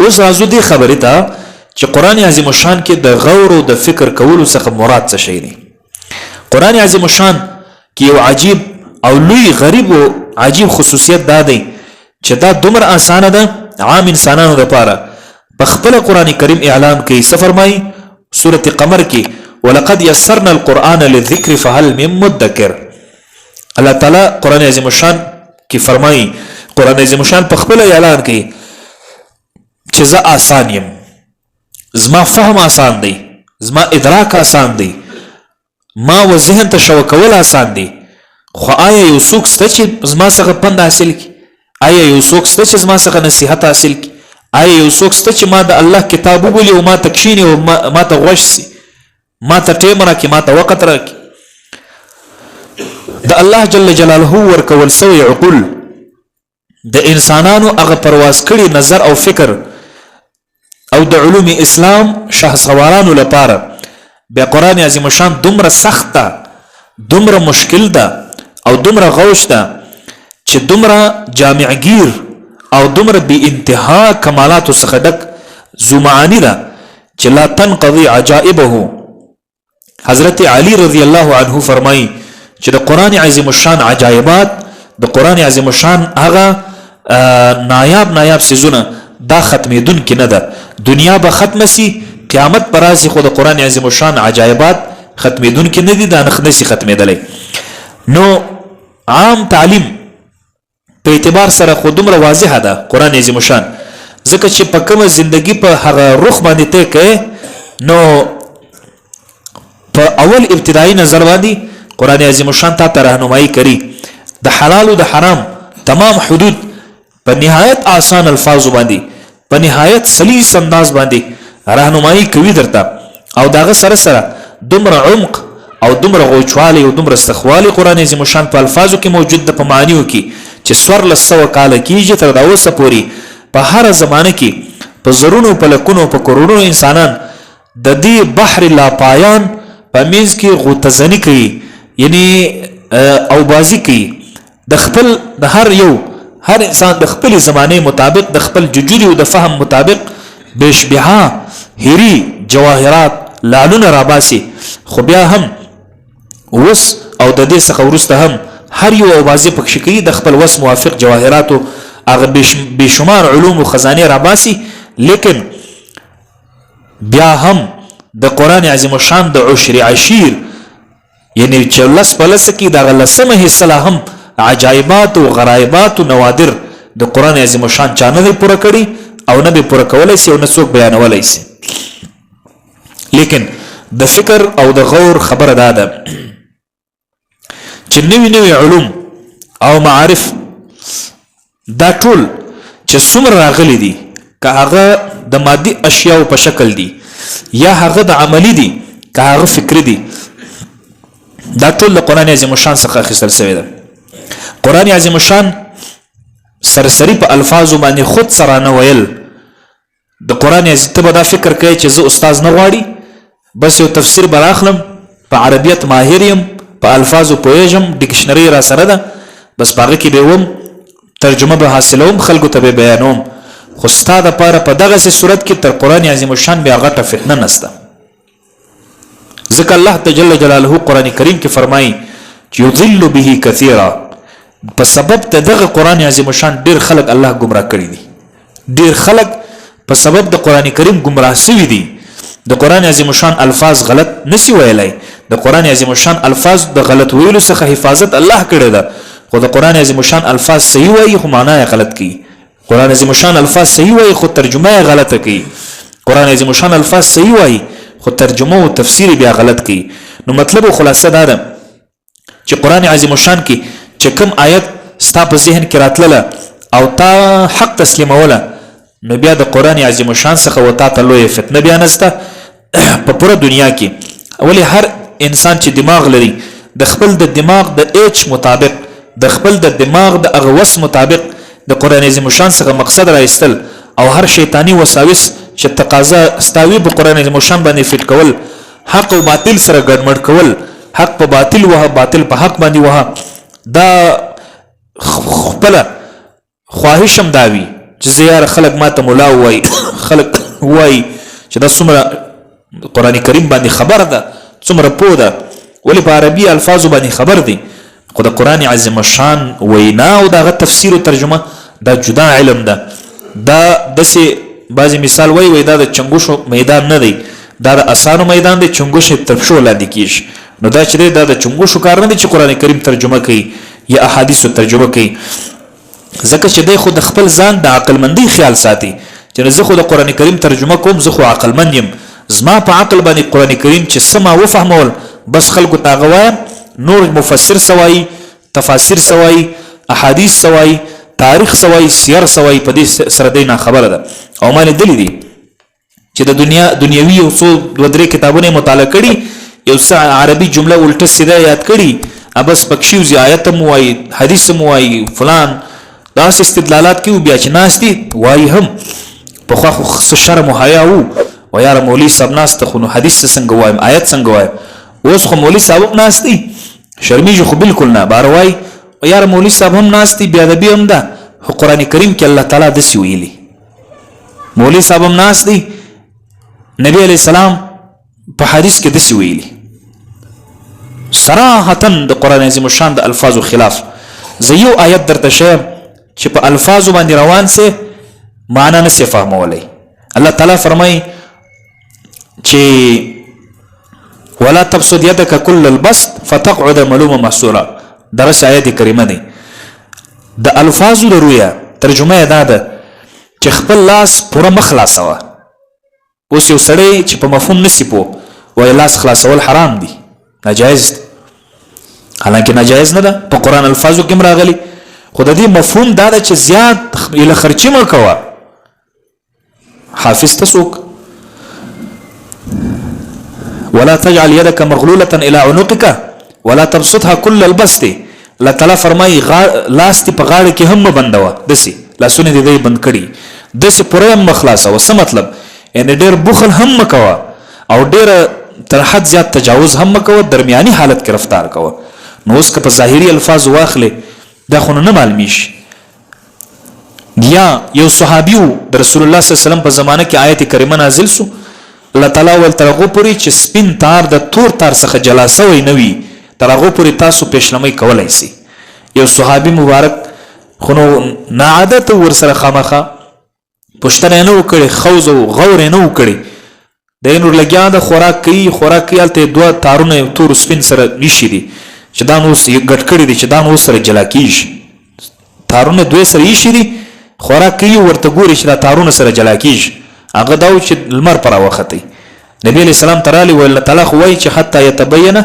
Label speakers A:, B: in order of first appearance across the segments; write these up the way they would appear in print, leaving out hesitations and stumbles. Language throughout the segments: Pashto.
A: اوس راځو دې خبرې ته چې قرآن عظیم شان کې د غور او د فکر کولو څخه مراد څه شی دی. قرآن عظیم شان کې یو عجیب او لوی غریب او عجیب خصوصیت دا دی چې دا دومره اسانه ده عام انسانانو لپاره. په خپل قرآن کریم اعلان کوي، څه فرمایي سورة قمر کې ولقد یسرنا القرآن للذکر فهل من مدکر. الله تعالی قرآن عظیم شان کې فرمایي، قرآن عظیم شان په خپل اعلان کوي چې زه آسان یم، زما فهم آسان دی، زما ادراک آسان دی، ما و ذهن ته شو کول آسان دی. خو آیا یو څوک شته چې زما څخه پند حاصل کړي؟ آیا یو څوک شته چې زما څخه نصیحت حاصل کړي؟ آیا یو څوک شته چې ما د الله کتاب وبولي او ما ته کښیني او ما ته غوږ سي، ما ته ټیم راکړي، ما ته وخت راکړي؟ د الله جل جلاله ورکول سوی عقول د انسانانو هغه پرواز کړي نظر او فکر او د علوم اسلام شهسوارانو لپاره بیا قرآن عظیم شان دومره سخت ده، دومره مشکل ده او دومره غوش ده چې دومره جامعگیر او دومره بی انتها کمالاتو څخه ډک ذو معانی ده چې لا تنقضي عجائبه. حضرت علی رضی الله عنه فرمایي چې د قرآن عظیم شان عجایبات، د قرآن عظیم شان هغه نایاب سیزونه دا ختمیدون کې نه ده. دنیا به ختم سي، قیامت پر راځي، خو د قرآن عظیم شان عجایبات ختمیدون کې نه دي، دا نخنسي ختمیدلی. نو عام تعلیم په اعتبار سره خو دومره واضحه ده قرآن عظیم شان، ځکه چې په کومه زندگی په هغه رخ باندې ته کوي نو په اول ابتدایي نظر باندې قرآن عظیم شان تا ته راهنمایي کوي د حلال او د حرام تمام حدود په نهایت آسان الفاظ باندې، په نهایت سلیس انداز باندې راهنمایي کوي درته، او داغه سره سره دومره عمق او دومره غوچوالی او دومره استخوالی قرآن عظیم شان په الفاظو کې موجود ده، په معنیو کې چې 1400 کاله کېږي تر دا اوسه پورې په هر زمانه کې په زرونو په لکونو په کروڑونو انسانان د دې بحر لاپایان په منځ کې غوطه‌زني کوي، یعنی او بازی کوي د خپل د هر انسان د خپل زمانه مطابق، د خپل ججوري او د فهم مطابق بشبها هری جواهرات لعلونه راباسي. خو بیا هم وس او د دې څخه وروسته هم هر یو اوازې پکښې کوي د خپل وس موافق جواهراتو هغه بشمار علوم او خزانه راباسي، لیکن بیا هم د قرآن عظیم شان د عشر عشیر یعنی چې لس پلس کې دغه لسمه حصه لا هم عجایبات او غرایبات او نوادر د قرآن عظیم شان چا نه دی پوره کړي او نه به پوره کولی سي او نه څوک بیانولی سي. لیکن د فکر او د غور خبره دا ده چې نوي علوم او معارف دا ټول چې څومره راغلي دي، که هغه د مادي اشیاء په شکل دي یا هغه د عملی دي که هغه فکری دي، دا ټول د قرآن عظیم شان څخه اخیستل شوی ده. قرآن عظیم شان سرسری په الفاظو باندې خود سره نه ویل د قرآن عظیم ته به دا فکر کوي چې زه استاد نه غواړي، بس یو تفسیر براخلم، په عربیت ماهر یم، په الفاظو پوهیږم، ډکشنری را سره ده، بس په هغه کې به وم ترجمه به حاصلوم، خلکو ته به بیانوم. خو ستا دپاره په دغسې صورت کې تر قرآن عظیم شان بیا غټه فتنه نسته، ځکه الله جل جلاله قرآن کریم کې فرمایي چې یضل به کثیرا، په سبب د دغه قرآن عظیم شان ډیر خلک الله گمراه کړي دي، ډیر خلک په سبب د قرآن کریم گمراه شوي دي. د قرآن عظیم شان الفاظ غلط نسی ویلای، د قرآن عظیم شان الفاظ د غلط ویلو څخه حفاظت الله کړی ده، خو د قرآن عظیم شان الفاظ صحیح وایي خو معنا یې غلط کوي. قرآن عظیم شان الفاظ صحیح وایي خو ترجمه یې غلطه کوي. قرآن عظیم شان الفاظ صحیح وایي خو ترجمه او تفسیر بیا غلط کوي. نو مطلب او خلاصه دا ده چې قرآن عظیم شان کې چې کوم آیت ستا په ذهن کې راتلله او تا حق تسلیموله، نو بیا د قرآن عظیم شان څخه و تا ته لویه فتنه بیا نسته په پوره دنیا کې. ولی هر انسان چې دماغ لري د خپل د دماغ د ایچ مطابق، د خپل د دماغ د هغه وس مطابق د قرآن عظیم شان څخه مقصد راایستل او هر شیطانی وساوس چې تقاضا ستاوي په قرآن عظیم شان باندې فټ کول، حق او باطل سره ګډمډ کول، حق په باطل وها، باطل په حق باندې وها، دا خپل خواهشم داوي چې زیار خلق ماته مولا وای خلق وای چې دا څومره قران کریم باندې خبر ده څومره پوه ده ولی په عربي الفاظ باندې خبر دي خو د قران عظیم الشان وینا او د تفسیر او ترجمه دا جدا علم ده دا دسه بعضی مثال وای دا د چنګوشو میدان نه دی دا د اسانو میدان دی چنګوش ترشو لاندې کیش نو دا چې دا د چنګوشو کار نه دی چې قران کریم ترجمه کوي یا احادیث ترجمه کوي ځکه چې دی خو د خپل ځان د عقل مندي خیال ساتي چې زه خو د قران کریم ترجمه کوم زه خو عقل مند یم زما په عقل باندې قران کریم چې سما وفهمول بس خلکو تاغوایم نور مفسر سوای تفاسیر سوای احادیث سوای تاریخ سوای سیر سوای په دې سره دینه خبره ده او مال دلی دي چې د دنیوي او څو دوه درې کتابونه مطالعه کړي یو څه عربي جمله الټه سیده یاد کړي ابس پکشیو آیت موای حدیث موای فلان داس استدلالات کیو بیا چې ناس دي وای هم په خو شرم او حیا او یار مولوی صاحب ناس ته خو حدیث څنګه وایم آیت څنګه وایم اوس خو مولوی صاحب ناس دي شرمیږي خو بالکل نه باروای او یار مولوی صاحب هم ناس دي بیا د هم ده قرآن کریم کې الله تعالی دسی ویلي مولوی صاحب هم ناس دي نبی علیہ السلام په حدیث کې دسی ویلي صراحتا د قران عظیم الشان د الفاظو خلاف زيو آیت درته شیم چې په الفاظو باندې روان سه معنا نه فهمولای الله تعالی فرمای چې ولا تبسط يدك كل البسط فتقعد ملوما محسورا درس آیت کریمه دی د الفاظو د رویا ترجمه دا ده چې خپل لاس پوره مخلاصوه اوس یو سړی چې په مفهوم نسی پو وای لاس خلاصول حرام دي ناجایز حالانکه ناجایز نه ده په قران الفاظو کې راغلي خو د دې مفهوم دا ده چې زیات اله خرچي مکوه حافظ تسوق ولا تجعل يدك مغلولة الى عنقك ولا تبسطها كل البسط الله تعالی فرمای لاس تی په غاړه کې هم بندوه دسی لاسونه دې بند کړي دسی پوره مخلاصه وس مطلب ان ډېر بخل هم مکوه او ډېر تر حد زیات تجاوز هم مکوه درمیاني حالت کې رفتار کوه نو اوس که په ظاهري الفاظ واخلې دا خو نه معلومیش یا یو صحابیو د رسول الله صلی الله علیه وسلم په زمانه کې آیت کریمه نازل سو الله تعالی ول ترغو پوری چې سپین تار د تور تار څخه جلا سوی نوي ترغو پوری تاسو پېښلمۍ کولای شي یو صحابي مبارک خونو نعادت ور سره خامخه پښتنه نه وکړي خوز او غور نه وکړي د نور لګیا د خوراک کوي الته دوه تارونه تور سپین سره نشي دي چې دا نو یو ګټ کړي دي چې دا نو سره جلا کیږي تارونه دوه سره یې شي دي خوراک کوي ورته ګوري چې دا تارونه سره جلا کیږي هغه دا چې لمر پر وخته نبی علیہ السلام تعالی ویل تعالی خوای چې حتی يتبين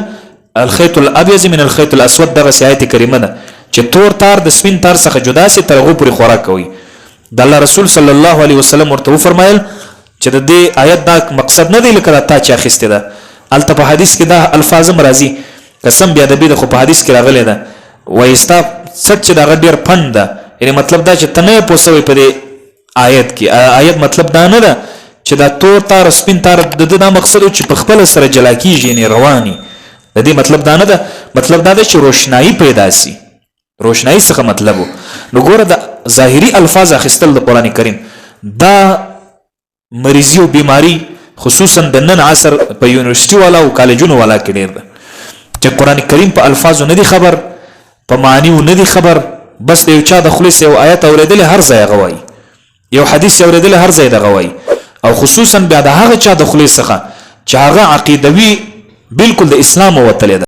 A: الخيط الابيض من الخيط الاسود دغه آیت کریمه ده چې تور تار د سپین تار څخه جدا سي ترغه پوری خوراک کوي د الله رسول صلی الله علیه وسلم ورته فرمایل چې د دې آیت دا مقصد نه دی لکه تا چې اخیسته ده الته په حدیث کې دا الفاظ مرضی قسم بیا د دې خو په حدیث کې راغلی ده وایستا سچ دا غډیر پند ده یعنی مطلب دا چې تنه پوسوي په دې آیت کې آیت مطلب دا نه ده چې دا تور تار سپین تار د دا مقصد چې په خپل سره جلا کیږي یعنی رواني د دې مطلب دا نه ده مطلب دا ده چې روشنايي پیدا سي روشنايي څخه مطلب نو ګوره د ظاهري الفاظ اخیستل د قران کریم دا مریضي او بیماری خصوصا د نن عصر په یونیورسيټي والا او کالجونو والا کې ډیر ده چې قران کریم په الفاظو نه دي خبر په معنی نه دي خبر بس د یو چا د خلاص یو آیت اوریدل هر ځای غوي یو حدیث اوریدل هر ځای د غوي او خصوصا بیا د هغه چا د خلاص څخه چې هغه عقیدوي بالکل د اسلام وتلی ده